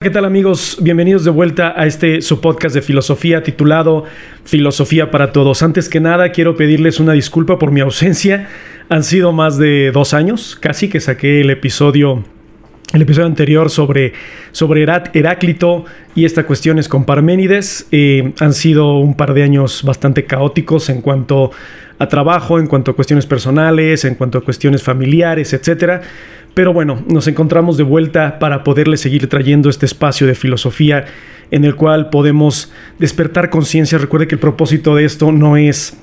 ¿Qué tal, amigos? Bienvenidos de vuelta a su podcast de filosofía titulado Filosofía para Todos. Antes que nada, quiero pedirles una disculpa por mi ausencia. Han sido más de 2 años, casi, que saqué el episodio anterior sobre Heráclito y estas cuestiones con Parménides. Han sido un par de años bastante caóticos en cuanto a trabajo, en cuanto a cuestiones personales, en cuanto a cuestiones familiares, etcétera. Pero bueno, nos encontramos de vuelta para poderles seguir trayendo este espacio de filosofía en el cual podemos despertar conciencia. Recuerde que el propósito de esto no es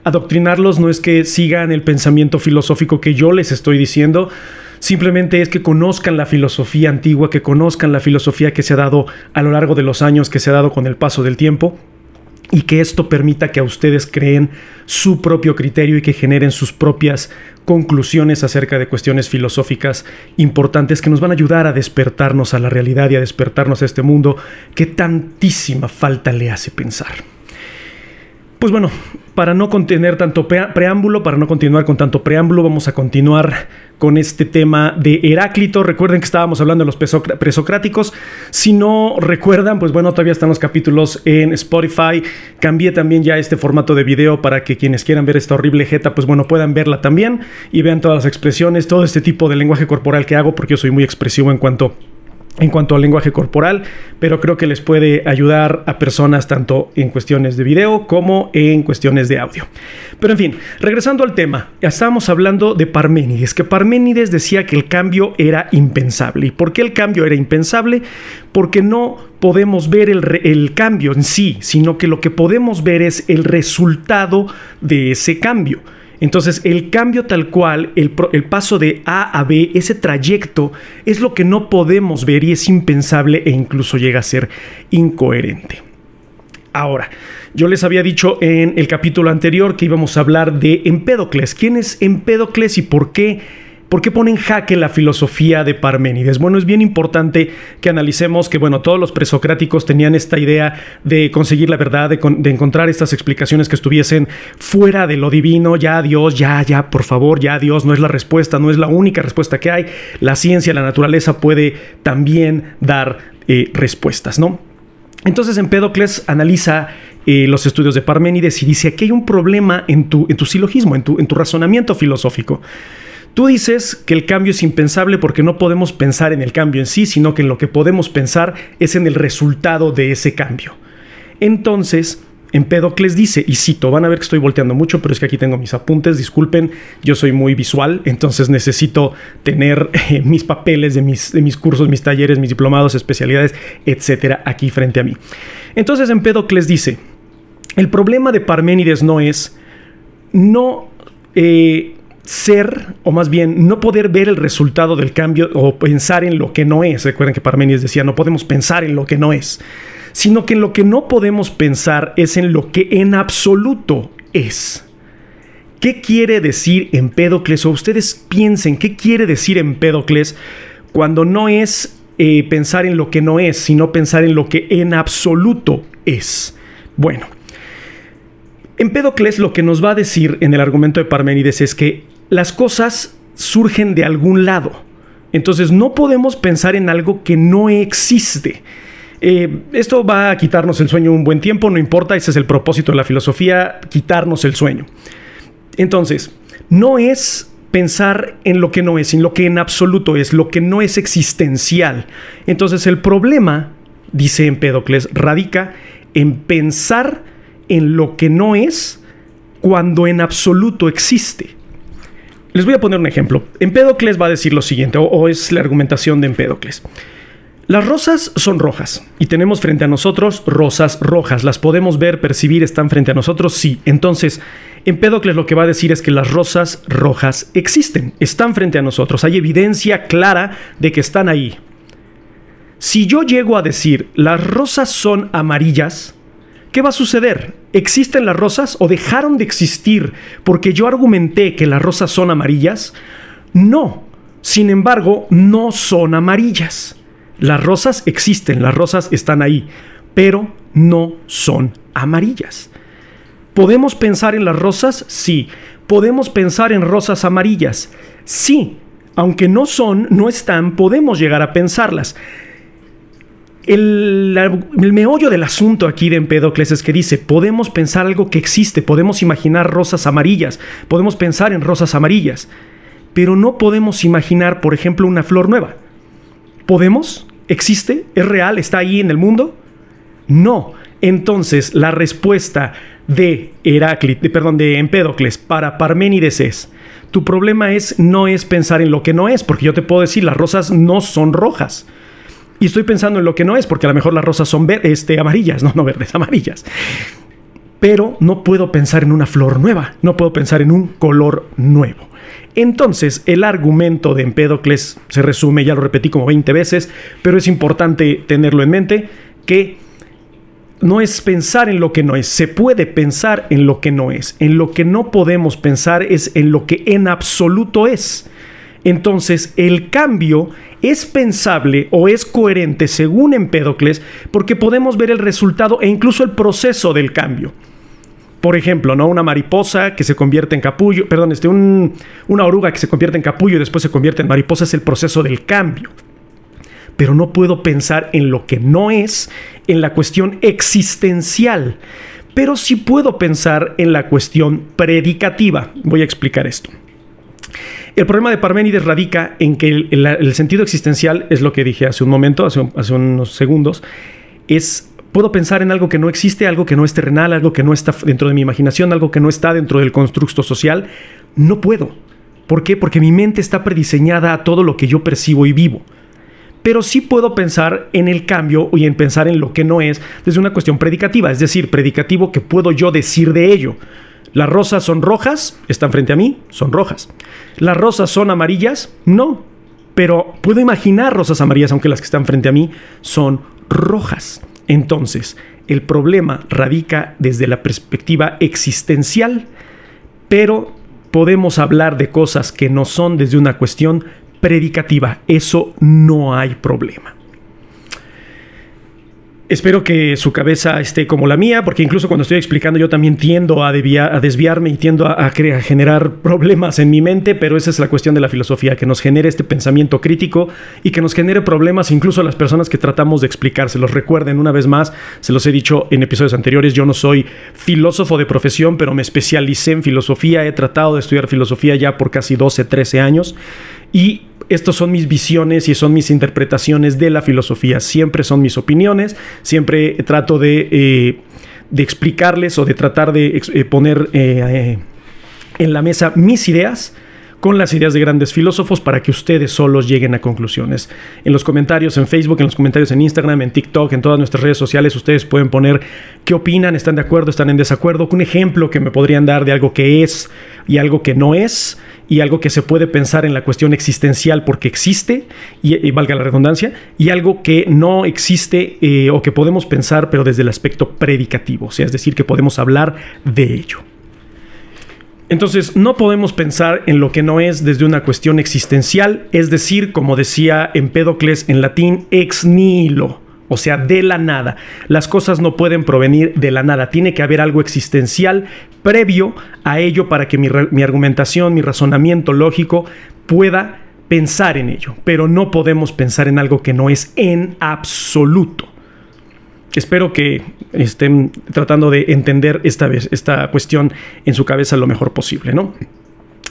adoctrinarlos, no es que sigan el pensamiento filosófico que yo les estoy diciendo. Simplemente es que conozcan la filosofía antigua, que conozcan la filosofía que se ha dado a lo largo de los años, que se ha dado con el paso del tiempo, y que esto permita que a ustedes creen su propio criterio y que generen sus propias conclusiones acerca de cuestiones filosóficas importantes que nos van a ayudar a despertarnos a la realidad y a despertarnos a este mundo que tantísima falta le hace pensar. Pues bueno, para no contener tanto preámbulo, para no continuar con tanto preámbulo, vamos a continuar con este tema de Heráclito. Recuerden que estábamos hablando de los presocráticos. Si no recuerdan, pues bueno, todavía están los capítulos en Spotify. Cambié también ya este formato de video para que quienes quieran ver esta horrible jeta, pues bueno, puedan verla también y vean todas las expresiones, todo este tipo de lenguaje corporal que hago, porque yo soy muy expresivo en cuanto al lenguaje corporal, pero creo que les puede ayudar a personas tanto en cuestiones de video como en cuestiones de audio. Pero en fin, regresando al tema, estábamos hablando de Parménides, que Parménides decía que el cambio era impensable. ¿Y por qué el cambio era impensable? Porque no podemos ver el cambio en sí, sino que lo que podemos ver es el resultado de ese cambio. Entonces, el cambio tal cual, el paso de A a B, ese trayecto, es lo que no podemos ver y es impensable e incluso llega a ser incoherente. Ahora, yo les había dicho en el capítulo anterior que íbamos a hablar de Empédocles. ¿Quién es Empédocles y por qué pone en jaque la filosofía de Parménides? Bueno, es bien importante que analicemos que, bueno, todos los presocráticos tenían esta idea de conseguir la verdad, de encontrar estas explicaciones que estuviesen fuera de lo divino. Ya Dios, ya, por favor, ya Dios no es la respuesta, no es la única respuesta que hay. La ciencia, la naturaleza puede también dar respuestas, ¿no? Entonces Empédocles analiza los estudios de Parménides y dice: aquí hay un problema en tu silogismo, en tu razonamiento filosófico. Tú dices que el cambio es impensable porque no podemos pensar en el cambio en sí, sino que en lo que podemos pensar es en el resultado de ese cambio. Entonces, Empédocles dice, y cito, van a ver que estoy volteando mucho, pero es que aquí tengo mis apuntes, disculpen, yo soy muy visual, entonces necesito tener mis papeles de mis cursos, mis talleres, mis diplomados, especialidades, etcétera, aquí frente a mí. Entonces Empédocles dice, el problema de Parménides no es ser, o más bien no poder ver el resultado del cambio o pensar en lo que no es. Recuerden que Parménides decía, no podemos pensar en lo que no es, sino que en lo que no podemos pensar es en lo que en absoluto es. ¿Qué quiere decir Empédocles? O ustedes piensen, ¿qué quiere decir Empédocles cuando no es pensar en lo que no es, sino pensar en lo que en absoluto es? Bueno, Empédocles lo que nos va a decir en el argumento de Parménides es que las cosas surgen de algún lado. Entonces no podemos pensar en algo que no existe. Esto va a quitarnos el sueño un buen tiempo, no importa, ese es el propósito de la filosofía, quitarnos el sueño. Entonces, no es pensar en lo que no es, en lo que en absoluto es, lo que no es existencial. Entonces el problema, dice Empédocles, radica en pensar en lo que no es cuando en absoluto existe. Les voy a poner un ejemplo. Empédocles va a decir lo siguiente, o es la argumentación de Empédocles. Las rosas son rojas y tenemos frente a nosotros rosas rojas. ¿Las podemos ver, percibir, están frente a nosotros? Sí. Entonces, Empédocles lo que va a decir es que las rosas rojas existen, están frente a nosotros. Hay evidencia clara de que están ahí. Si yo llego a decir las rosas son amarillas, ¿qué va a suceder? ¿Existen las rosas o dejaron de existir porque yo argumenté que las rosas son amarillas? No. Sin embargo, no son amarillas. Las rosas existen, las rosas están ahí, pero no son amarillas. ¿Podemos pensar en las rosas? Sí. ¿Podemos pensar en rosas amarillas? Sí. aunque no están, podemos llegar a pensarlas. El meollo del asunto aquí de Empédocles es que dice, podemos pensar algo que existe, podemos imaginar rosas amarillas, podemos pensar en rosas amarillas, pero no podemos imaginar, por ejemplo, una flor nueva. ¿Podemos? ¿Existe? ¿Es real? ¿Está ahí en el mundo? No. Entonces, la respuesta de Empédocles para Parménides es, tu problema no es pensar en lo que no es, porque yo te puedo decir, las rosas no son rojas. Y estoy pensando en lo que no es, porque a lo mejor las rosas son amarillas, no verdes, amarillas. Pero no puedo pensar en una flor nueva, no puedo pensar en un color nuevo. Entonces, el argumento de Empédocles se resume, ya lo repetí como 20 veces, pero es importante tenerlo en mente, que no es pensar en lo que no es, se puede pensar en lo que no es. En lo que no podemos pensar es en lo que en absoluto es. Entonces, el cambio es pensable o es coherente según Empédocles porque podemos ver el resultado e incluso el proceso del cambio. Por ejemplo, ¿no? Una mariposa que se convierte en capullo, una oruga que se convierte en capullo y después se convierte en mariposa es el proceso del cambio. Pero no puedo pensar en lo que no es, en la cuestión existencial. Pero sí puedo pensar en la cuestión predicativa. Voy a explicar esto. El problema de Parménides radica en que el sentido existencial, es lo que dije hace un momento, hace unos segundos, puedo pensar en algo que no existe, algo que no es terrenal, algo que no está dentro de mi imaginación, algo que no está dentro del constructo social. No puedo. ¿Por qué? Porque mi mente está prediseñada a todo lo que yo percibo y vivo. Pero sí puedo pensar en el cambio y en pensar en lo que no es desde una cuestión predicativa, es decir, predicativo que puedo yo decir de ello. ¿Las rosas son rojas? Están frente a mí, son rojas. ¿Las rosas son amarillas? No. Pero puedo imaginar rosas amarillas, aunque las que están frente a mí son rojas. Entonces, el problema radica desde la perspectiva existencial, pero podemos hablar de cosas que no son desde una cuestión predicativa. Eso no hay problema. Espero que su cabeza esté como la mía, porque incluso cuando estoy explicando yo también tiendo a desviarme y tiendo a generar problemas en mi mente, pero esa es la cuestión de la filosofía, que nos genere este pensamiento crítico y que nos genere problemas incluso a las personas que tratamos de explicárselos. Recuerden, una vez más, se los he dicho en episodios anteriores, yo no soy filósofo de profesión, pero me especialicé en filosofía, he tratado de estudiar filosofía ya por casi 12, 13 años y estos son mis visiones y son mis interpretaciones de la filosofía. Siempre son mis opiniones, siempre trato de explicarles o de tratar de poner en la mesa mis ideas con las ideas de grandes filósofos para que ustedes solos lleguen a conclusiones. En los comentarios en Facebook, en los comentarios en Instagram, en TikTok, en todas nuestras redes sociales, ustedes pueden poner qué opinan, están de acuerdo, están en desacuerdo, un ejemplo que me podrían dar de algo que es y algo que no es, y algo que se puede pensar en la cuestión existencial porque existe, y valga la redundancia, y algo que no existe o que podemos pensar pero desde el aspecto predicativo, o sea, es decir, que podemos hablar de ello. Entonces, no podemos pensar en lo que no es desde una cuestión existencial, es decir, como decía Empédocles en latín, ex nihilo, o sea, de la nada. Las cosas no pueden provenir de la nada, tiene que haber algo existencial previo a ello para que mi argumentación, mi razonamiento lógico pueda pensar en ello, pero no podemos pensar en algo que no es en absoluto. Espero que estén tratando de entender esta cuestión en su cabeza lo mejor posible, ¿no?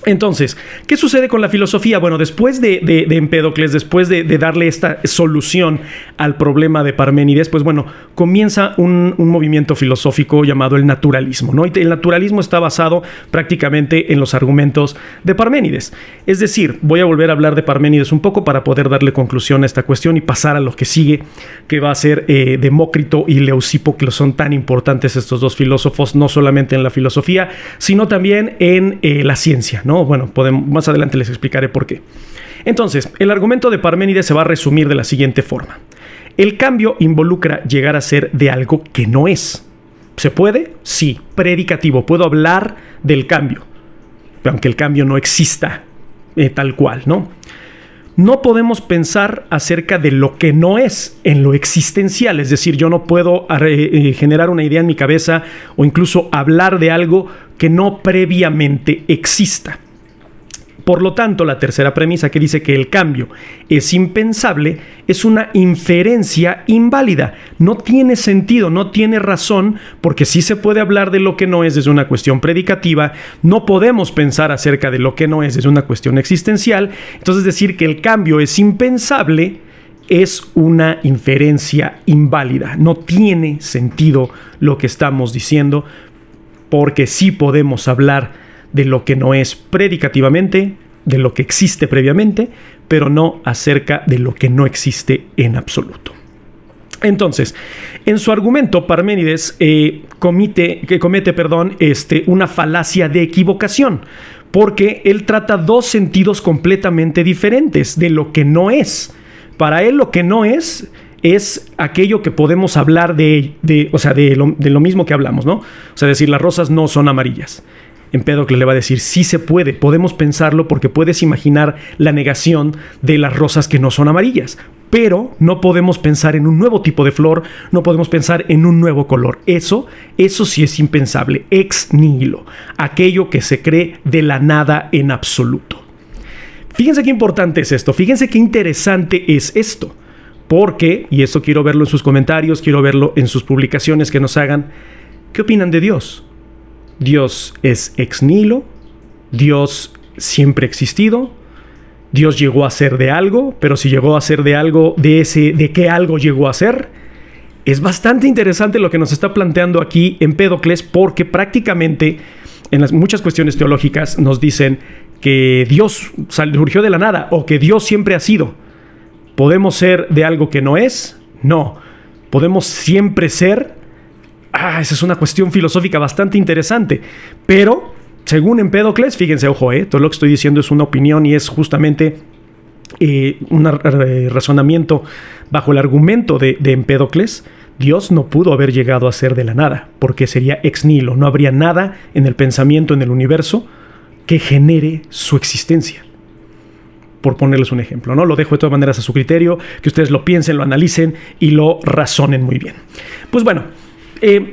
Entonces, ¿qué sucede con la filosofía? Bueno, después de Empédocles, después de darle esta solución al problema de Parménides, pues bueno, comienza un movimiento filosófico llamado el naturalismo, ¿no? Y el naturalismo está basado prácticamente en los argumentos de Parménides. Es decir, voy a volver a hablar de Parménides un poco para poder darle conclusión a esta cuestión y pasar a lo que sigue, que va a ser Demócrito y Leucipo, que son tan importantes estos dos filósofos, no solamente en la filosofía, sino también en la ciencia, ¿no? Bueno, más adelante les explicaré por qué. Entonces, el argumento de Parménides se va a resumir de la siguiente forma. El cambio involucra llegar a ser de algo que no es. ¿Se puede? Sí. Predicativo. Puedo hablar del cambio, aunque el cambio no exista tal cual, ¿no? No podemos pensar acerca de lo que no es en lo existencial, es decir, yo no puedo generar una idea en mi cabeza o incluso hablar de algo que no previamente exista. Por lo tanto, la tercera premisa, que dice que el cambio es impensable, es una inferencia inválida. No tiene sentido, no tiene razón, porque sí se puede hablar de lo que no es desde una cuestión predicativa, no podemos pensar acerca de lo que no es desde una cuestión existencial. Entonces, decir que el cambio es impensable es una inferencia inválida. No tiene sentido lo que estamos diciendo, porque sí podemos hablar de lo que no es predicativamente, de lo que existe previamente, pero no acerca de lo que no existe en absoluto. Entonces, en su argumento, Parménides comete una falacia de equivocación, porque él trata dos sentidos completamente diferentes de lo que no es. Para él, lo que no es aquello que podemos hablar de lo mismo que hablamos, ¿no? O sea, decir, las rosas no son amarillas. Empédocles le va a decir, sí se puede, podemos pensarlo porque puedes imaginar la negación de las rosas que no son amarillas, pero no podemos pensar en un nuevo tipo de flor, no podemos pensar en un nuevo color. Eso sí es impensable, ex nihilo, aquello que se cree de la nada en absoluto. Fíjense qué importante es esto, fíjense qué interesante es esto, porque, y esto quiero verlo en sus comentarios, quiero verlo en sus publicaciones que nos hagan, ¿qué opinan de Dios? Dios es ex nihilo, Dios siempre ha existido, Dios llegó a ser de algo, pero si llegó a ser de algo, de qué algo llegó a ser. Es bastante interesante lo que nos está planteando aquí Empédocles, porque prácticamente en las muchas cuestiones teológicas nos dicen que Dios surgió de la nada o que Dios siempre ha sido. ¿Podemos ser de algo que no es? No. ¿Podemos siempre ser? Esa es una cuestión filosófica bastante interesante, pero según Empédocles, fíjense, ojo, todo lo que estoy diciendo es una opinión y es justamente un razonamiento bajo el argumento de Empédocles. Dios no pudo haber llegado a ser de la nada, porque sería ex nihilo, no habría nada en el pensamiento, en el universo, que genere su existencia. Por ponerles un ejemplo, ¿no? Lo dejo de todas maneras a su criterio, que ustedes lo piensen, lo analicen y lo razonen muy bien. Pues bueno,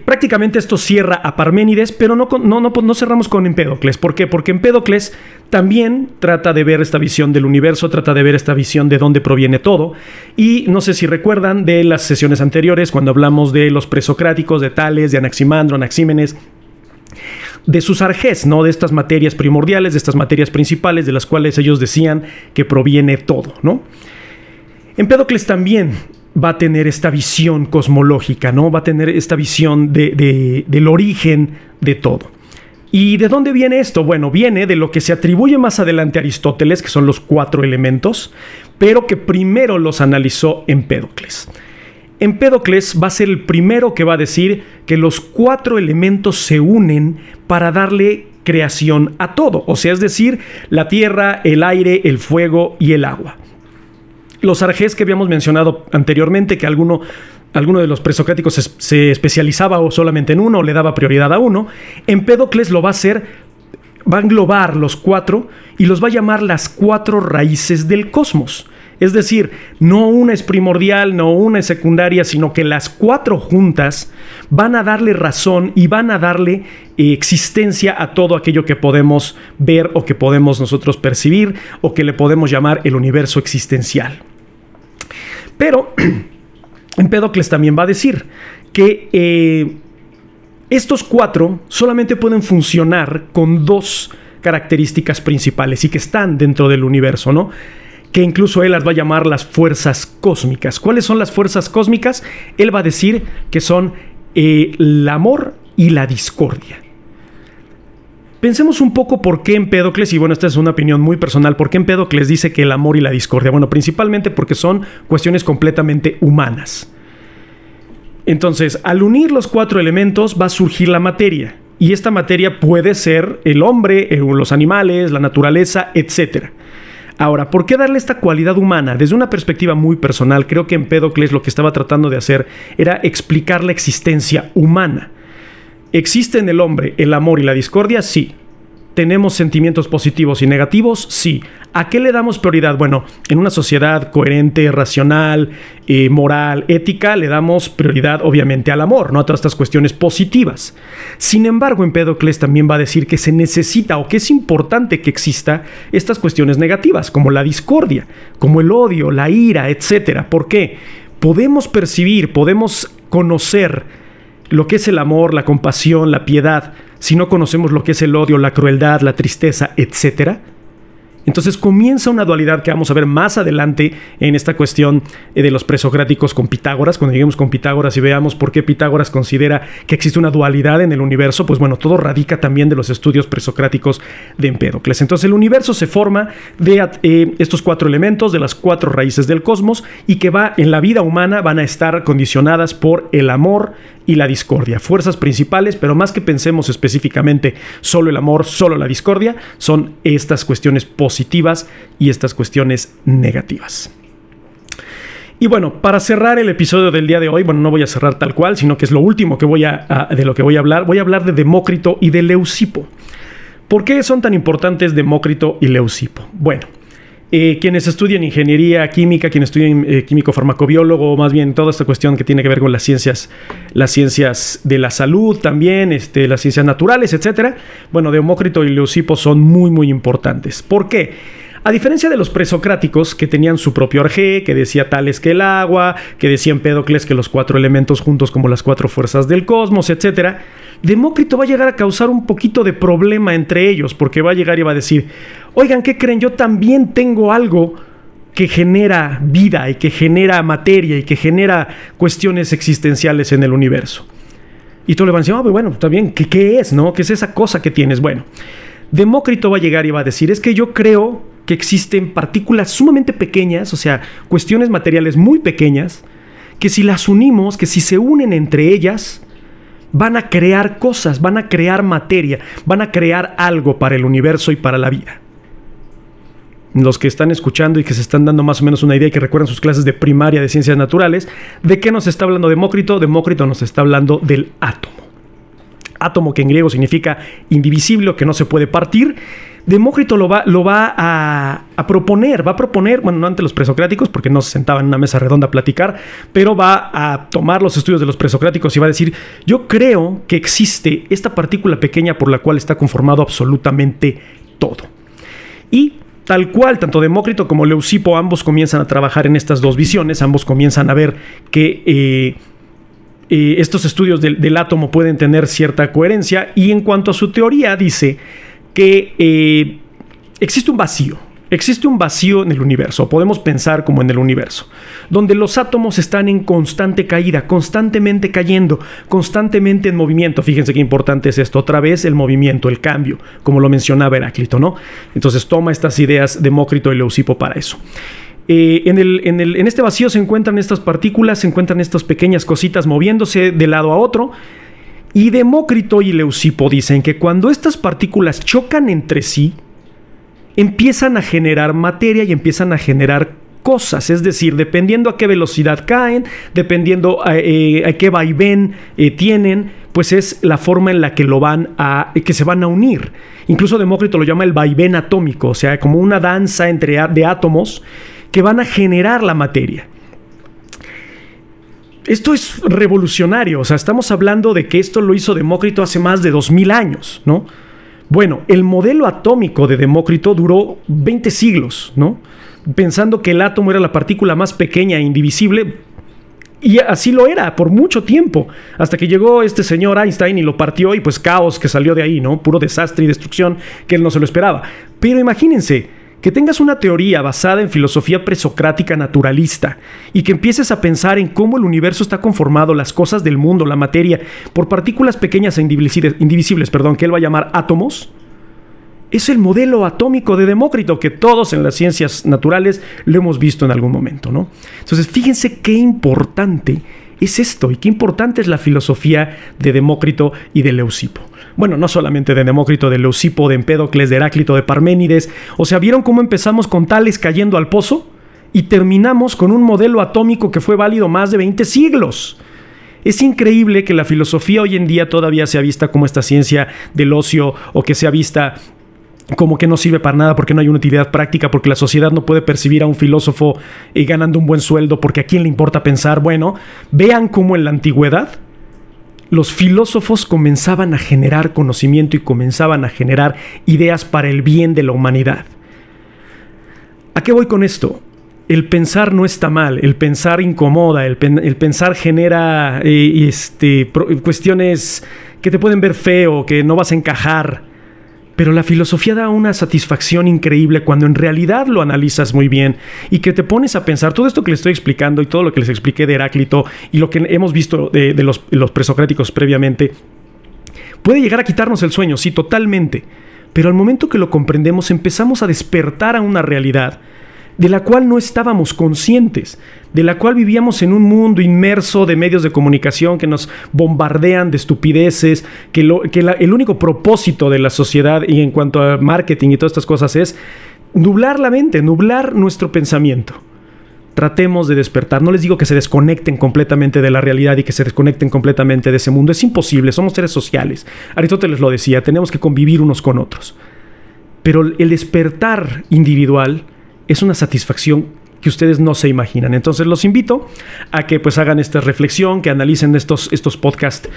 prácticamente esto cierra a Parménides, pero no cerramos con Empédocles. ¿Por qué? Porque Empédocles también trata de ver esta visión del universo, trata de ver esta visión de dónde proviene todo. Y no sé si recuerdan de las sesiones anteriores, cuando hablamos de los presocráticos, de Tales, de Anaximandro, Anaxímenes, de sus argés, ¿no? De estas materias primordiales, de estas materias principales, de las cuales ellos decían que proviene todo, ¿no? Empédocles también va a tener esta visión cosmológica, ¿no? Va a tener esta visión del origen de todo. ¿Y de dónde viene esto? Bueno, viene de lo que se atribuye más adelante a Aristóteles, que son los 4 elementos, pero que primero los analizó Empédocles. Empédocles va a ser el primero que va a decir que los 4 elementos se unen para darle creación a todo, o sea, es decir, la tierra, el aire, el fuego y el agua. Los argés que habíamos mencionado anteriormente, que alguno de los presocráticos se especializaba o solamente en uno, o le daba prioridad a uno, Empédocles lo va a hacer, va a englobar los 4 y los va a llamar las 4 raíces del cosmos. Es decir, no una es primordial, no una es secundaria, sino que las 4 juntas van a darle razón y van a darle existencia a todo aquello que podemos ver o que podemos nosotros percibir o que le podemos llamar el universo existencial. Pero Empédocles también va a decir que estos 4 solamente pueden funcionar con 2 características principales y que están dentro del universo, ¿no? Que incluso él las va a llamar las fuerzas cósmicas. ¿Cuáles son las fuerzas cósmicas? Él va a decir que son el amor y la discordia. Pensemos un poco por qué Empédocles, y bueno, esta es una opinión muy personal, por qué Empédocles dice que el amor y la discordia. Bueno, principalmente porque son cuestiones completamente humanas. Entonces, al unir los 4 elementos va a surgir la materia. Y esta materia puede ser el hombre, los animales, la naturaleza, etc. Ahora, ¿por qué darle esta cualidad humana? Desde una perspectiva muy personal, creo que Empédocles lo que estaba tratando de hacer era explicar la existencia humana. ¿Existe en el hombre el amor y la discordia? Sí. ¿Tenemos sentimientos positivos y negativos? Sí. ¿A qué le damos prioridad? Bueno, en una sociedad coherente, racional, moral, ética, le damos prioridad obviamente al amor, ¿no? A todas estas cuestiones positivas. Sin embargo, Empédocles también va a decir que se necesita o que es importante que exista estas cuestiones negativas, como la discordia, como el odio, la ira, etc. ¿Por qué? Podemos percibir, podemos conocer lo que es el amor, la compasión, la piedad, si no conocemos lo que es el odio, la crueldad, la tristeza, etc. Entonces comienza una dualidad que vamos a ver más adelante en esta cuestión de los presocráticos con Pitágoras. Cuando lleguemos con Pitágoras y veamos por qué Pitágoras considera que existe una dualidad en el universo, pues bueno, todo radica también de los estudios presocráticos de Empédocles. Entonces el universo se forma de estos 4 elementos, de las 4 raíces del cosmos, y que en la vida humana van a estar condicionadas por el amor y la discordia. Fuerzas principales, pero más que pensemos específicamente solo el amor, solo la discordia, son estas cuestiones positivas y estas cuestiones negativas. Y bueno, para cerrar el episodio del día de hoy, bueno, no voy a cerrar tal cual, sino que es lo último que de lo que voy a hablar. Voy a hablar de Demócrito y de Leucipo. ¿Por qué son tan importantes Demócrito y Leucipo? Bueno, quienes estudian ingeniería química, quienes estudian químico farmacobiólogo, más bien toda esta cuestión que tiene que ver con las ciencias de la salud también, las ciencias naturales, etc. Bueno, Demócrito y Leucipo son muy, muy importantes. ¿Por qué? A diferencia de los presocráticos, que tenían su propio arjé, que decía tales que el agua, que decía Empédocles que los 4 elementos juntos como las 4 fuerzas del cosmos, etc., Demócrito va a llegar a causar un poquito de problema entre ellos, porque va a llegar y va a decir, oigan, ¿qué creen? Yo también tengo algo que genera vida y que genera materia y que genera cuestiones existenciales en el universo. Y tú le vas a decir, bueno, está bien, ¿qué es, no? ¿Qué es esa cosa que tienes? Bueno, Demócrito va a llegar y va a decir, es que yo creo que existen partículas sumamente pequeñas, o sea, cuestiones materiales muy pequeñas, que si las unimos, que si se unen entre ellas, van a crear cosas, van a crear materia, van a crear algo para el universo y para la vida. Los que están escuchando y que se están dando más o menos una idea y que recuerdan sus clases de primaria de ciencias naturales, ¿de qué nos está hablando Demócrito? Demócrito nos está hablando del átomo. Átomo, que en griego significa indivisible o que no se puede partir. Demócrito lo va a proponer, bueno, no ante los presocráticos, porque no se sentaba en una mesa redonda a platicar, pero va a tomar los estudios de los presocráticos y va a decir, yo creo que existe esta partícula pequeña por la cual está conformado absolutamente todo. Y tal cual, tanto Demócrito como Leucipo, ambos comienzan a trabajar en estas dos visiones, ambos comienzan a ver que estos estudios del átomo pueden tener cierta coherencia, y en cuanto a su teoría dice que existe un vacío en el universo, podemos pensar como en el universo, donde los átomos están en constante caída, constantemente cayendo, constantemente en movimiento. Fíjense qué importante es esto, otra vez el movimiento, el cambio, como lo mencionaba Heráclito, ¿no? Entonces toma estas ideas Demócrito y Leucipo para eso. En este vacío se encuentran estas partículas, se encuentran estas pequeñas cositas moviéndose de lado a otro. Y Demócrito y Leucipo dicen que cuando estas partículas chocan entre sí, empiezan a generar materia y empiezan a generar cosas. Es decir, dependiendo a qué velocidad caen, dependiendo a qué vaivén tienen, pues es la forma en la que que se van a unir. Incluso Demócrito lo llama el vaivén atómico, o sea, como una danza de átomos que van a generar la materia. Esto es revolucionario, o sea, estamos hablando de que esto lo hizo Demócrito hace más de 2000 años, ¿no? Bueno, el modelo atómico de Demócrito duró 20 siglos, ¿no? Pensando que el átomo era la partícula más pequeña e indivisible, y así lo era por mucho tiempo, hasta que llegó este señor Einstein y lo partió, y pues caos que salió de ahí, ¿no? Puro desastre y destrucción que él no se lo esperaba. Pero imagínense que tengas una teoría basada en filosofía presocrática naturalista y que empieces a pensar en cómo el universo está conformado, las cosas del mundo, la materia, por partículas pequeñas e indivisibles, que él va a llamar átomos. Es el modelo atómico de Demócrito que todos en las ciencias naturales lo hemos visto en algún momento, ¿no? Entonces, fíjense qué importante es esto y qué importante es la filosofía de Demócrito y de Leucipo. Bueno, no solamente de Demócrito, de Leucipo, de Empédocles, de Heráclito, de Parménides. O sea, ¿vieron cómo empezamos con Tales cayendo al pozo? Y terminamos con un modelo atómico que fue válido más de 20 siglos. Es increíble que la filosofía hoy en día todavía sea vista como esta ciencia del ocio, o que sea vista como que no sirve para nada porque no hay una utilidad práctica, porque la sociedad no puede percibir a un filósofo ganando un buen sueldo, porque a quién le importa pensar. Bueno, vean cómo en la antigüedad los filósofos comenzaban a generar conocimiento y comenzaban a generar ideas para el bien de la humanidad. ¿A qué voy con esto? El pensar no está mal, el pensar incomoda, el pensar genera cuestiones que te pueden ver feo, que no vas a encajar. Pero la filosofía da una satisfacción increíble cuando en realidad lo analizas muy bien y que te pones a pensar todo esto que les estoy explicando y todo lo que les expliqué de Heráclito y lo que hemos visto de los presocráticos previamente. Puede llegar a quitarnos el sueño, sí, totalmente. Pero al momento que lo comprendemos empezamos a despertar a una realidad de la cual no estábamos conscientes, de la cual vivíamos en un mundo inmerso de medios de comunicación que nos bombardean de estupideces, que el único propósito de la sociedad y en cuanto a marketing y todas estas cosas es nublar la mente, nublar nuestro pensamiento. Tratemos de despertar. No les digo que se desconecten completamente de la realidad y que se desconecten completamente de ese mundo. Es imposible, somos seres sociales. Aristóteles lo decía, tenemos que convivir unos con otros. Pero el despertar individual es una satisfacción que ustedes no se imaginan. Entonces los invito a que pues hagan esta reflexión, que analicen estos podcasts,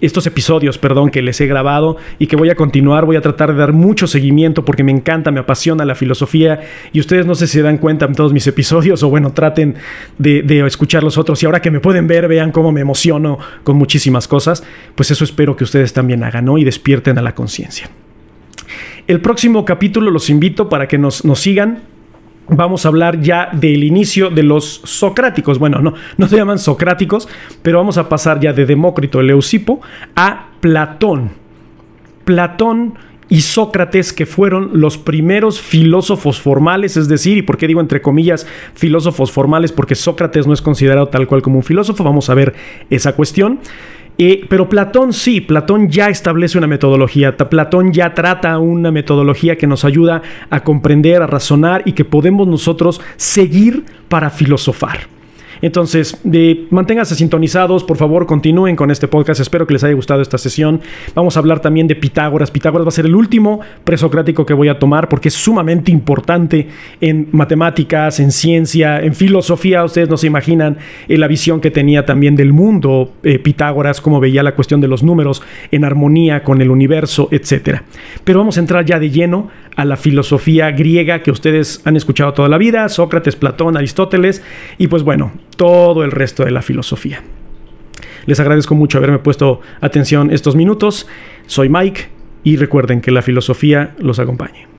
estos episodios, perdón, que les he grabado y que voy a continuar. Voy a tratar de dar mucho seguimiento porque me encanta, me apasiona la filosofía y ustedes no sé si se dan cuenta en todos mis episodios o bueno, traten de escuchar los otros y ahora que me pueden ver, vean cómo me emociono con muchísimas cosas. Pues eso espero que ustedes también hagan, ¿no? Y despierten a la conciencia. El próximo capítulo los invito para que nos sigan. Vamos a hablar ya del inicio de los socráticos. Bueno, no se llaman socráticos, pero vamos a pasar ya de Demócrito, Leucipo, a Platón. Platón y Sócrates, que fueron los primeros filósofos formales, es decir, ¿y por qué digo entre comillas filósofos formales? Porque Sócrates no es considerado tal cual como un filósofo. Vamos a ver esa cuestión. Pero Platón sí, Platón ya establece una metodología, Platón ya trata una metodología que nos ayuda a comprender, a razonar y que podemos nosotros seguir para filosofar. Entonces, manténganse sintonizados, por favor, continúen con este podcast. Espero que les haya gustado esta sesión. Vamos a hablar también de Pitágoras. Pitágoras va a ser el último presocrático que voy a tomar porque es sumamente importante en matemáticas, en ciencia, en filosofía. Ustedes no se imaginan la visión que tenía también del mundo Pitágoras, cómo veía la cuestión de los números en armonía con el universo, etc. Pero vamos a entrar ya de lleno a la filosofía griega que ustedes han escuchado toda la vida, Sócrates, Platón, Aristóteles y pues bueno, todo el resto de la filosofía. Les agradezco mucho haberme puesto atención estos minutos. Soy Mike y recuerden que la filosofía los acompañe.